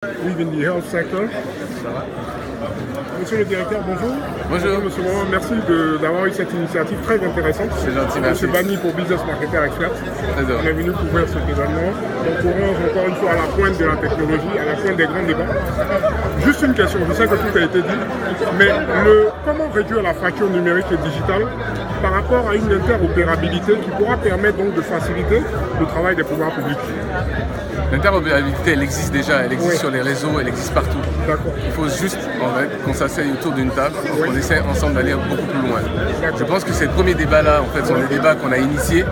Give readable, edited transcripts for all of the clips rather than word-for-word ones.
Live in the health sector. Monsieur le directeur, bonjour. Bonjour. Monsieur Morin, merci d'avoir eu cette initiative très intéressante. C'est gentil, merci. Monsieur Bani pour Business Marketer Expert. On est venu couvrir cet événement. Donc on range encore une fois à la pointe de la technologie, à la pointe des grands débats. Juste une question, je sais que tout a été dit, mais comment réduire la fracture numérique et digitale par rapport à une interopérabilité qui pourra permettre donc de faciliter le travail des pouvoirs publics? L'interopérabilité, elle existe déjà, elle existe sur les réseaux, elle existe partout. D'accord. Il faut juste qu'on s'asseye autour d'une table, qu'on essaie ensemble d'aller beaucoup plus loin. Je pense que ces premiers débats-là, en fait, sont des débats qu'on a initiés.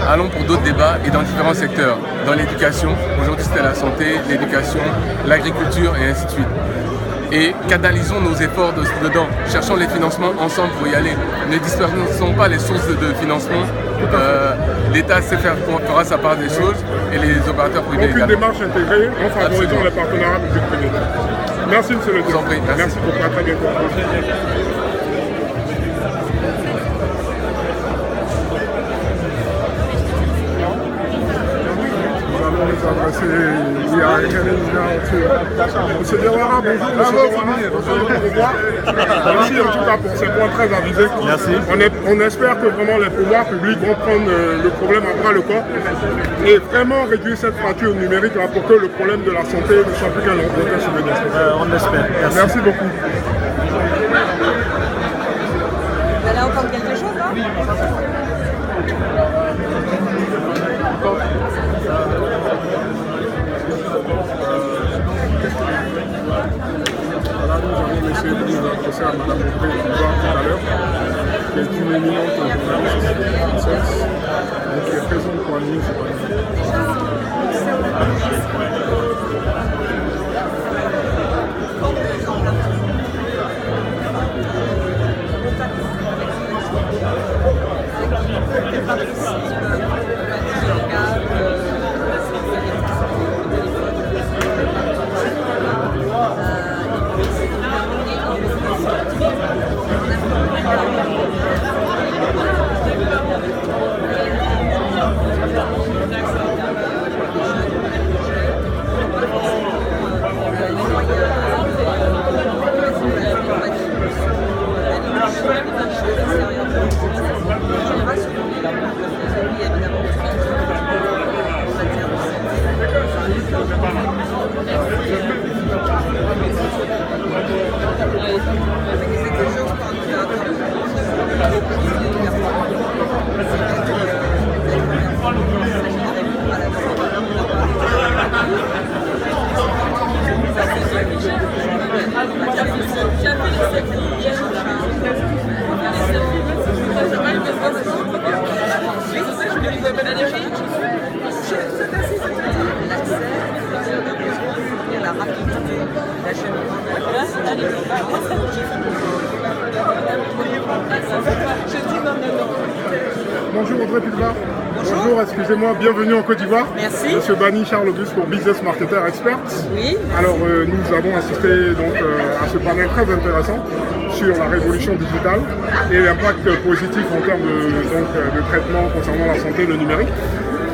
Allons pour d'autres débats et dans différents secteurs. Dans l'éducation, aujourd'hui c'était la santé, l'éducation, l'agriculture et ainsi de suite. Et canalisons nos efforts dedans, cherchons les financements ensemble pour y aller. Ne dispersons pas les sources de financement. L'État fera sa part des choses et les opérateurs privés également. Donc une démarche intégrée en favorisant les partenariats publics-privés. Merci monsieur le directeur. Merci beaucoup, à très bientôt. Monsieur Diawara, bonjour. Merci en tout cas pour ces points très avisés. Merci. On espère que vraiment les pouvoirs publics vont prendre le problème à bras le corps et vraiment réduire cette fracture numérique là, pour que le problème de la santé ne soit plus qu'un lointain souvenir. On l'espère. Merci beaucoup. Vous allez entendre quelque chose là? Voilà, nous avons essayé de nous adresser à Mme Audrey Pulvar tout à l'heure, qui est une éminente journaliste française, qui est présente pour animer ce panel. Bonjour Audrey Pulvar. Bonjour, excusez-moi, bienvenue en Côte d'Ivoire. Merci. Monsieur Bani Charles Auguste pour Business Marketer Expert. Oui. Alors nous avons assisté donc, à ce panel très intéressant sur la révolution digitale et l'impact positif en termes de traitement concernant la santé et le numérique.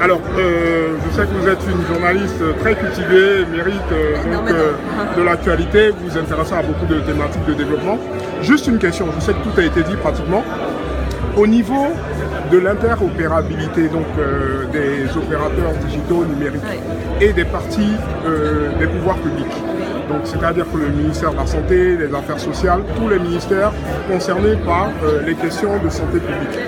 Alors, je sais que vous êtes une journaliste très cultivée, mérite de l'actualité, vous vous intéressez à beaucoup de thématiques de développement. Juste une question, je sais que tout a été dit pratiquement. Au niveau de l'interopérabilité des opérateurs digitaux numériques et des parties des pouvoirs publics, donc c'est-à-dire que le ministère de la Santé, des Affaires sociales, tous les ministères concernés par les questions de santé publique.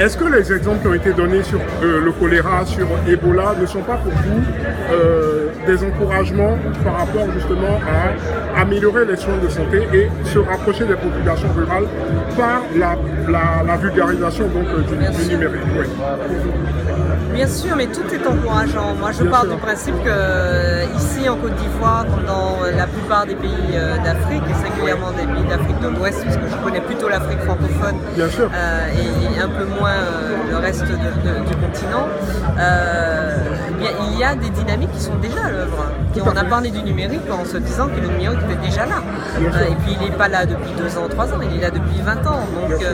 Est-ce que les exemples qui ont été donnés sur le choléra, sur Ebola, ne sont pas pour vous des encouragements par rapport justement à améliorer les soins de santé et se rapprocher des populations rurales par la vulgarisation du numérique? Oui. Bien sûr, mais tout est encourageant. Moi, je pars du principe que ici en Côte d'Ivoire, comme dans la plupart des pays d'Afrique, et singulièrement des pays d'Afrique de l'Ouest, parce que je connais plutôt l'Afrique francophone et un peu moins le reste du continent, il y a des dynamiques qui sont déjà à l'œuvre. On a parlé du numérique en se disant que le numérique était déjà là. Et puis il n'est pas là depuis 2 ans, 3 ans, il est là depuis 20 ans. Donc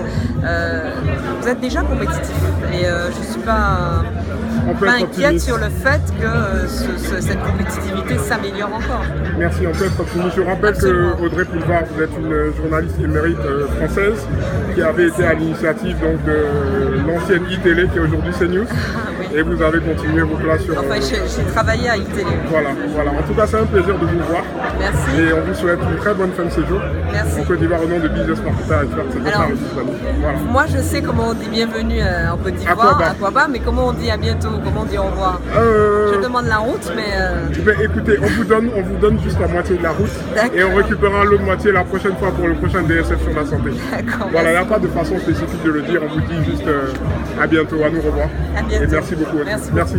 vous êtes déjà compétitif. Et je ne suis pas m'inquiète sur le fait que cette compétitivité s'améliore encore. Merci, on peut être optimiste. Je rappelle que Audrey Pulvar, vous êtes une journaliste émérite française qui avait été à l'initiative donc de l'ancienne iTélé qui est aujourd'hui CNews. Oui. Et vous avez continué vos classes sur... Enfin, j'ai travaillé à iTélé. Voilà. En tout cas, c'est un plaisir de vous voir. Merci. Et on vous souhaite une très bonne fin de séjour. Merci. En Côte d'Ivoire, au nom de Business Marketer Expert. Alors, moi, je sais comment on dit bienvenue en Côte d'Ivoire, à Akwaaba, mais comment on dit à bientôt, comment on dit au revoir. Je demande la route, mais... Écoutez, on vous donne juste la moitié de la route et on récupérera l'autre moitié la prochaine fois pour le prochain DSF sur la santé. D'accord. Voilà, il n'y a pas de façon spécifique de le dire, on vous dit juste à bientôt, à nous revoir. À bientôt. Et merci beaucoup. Merci.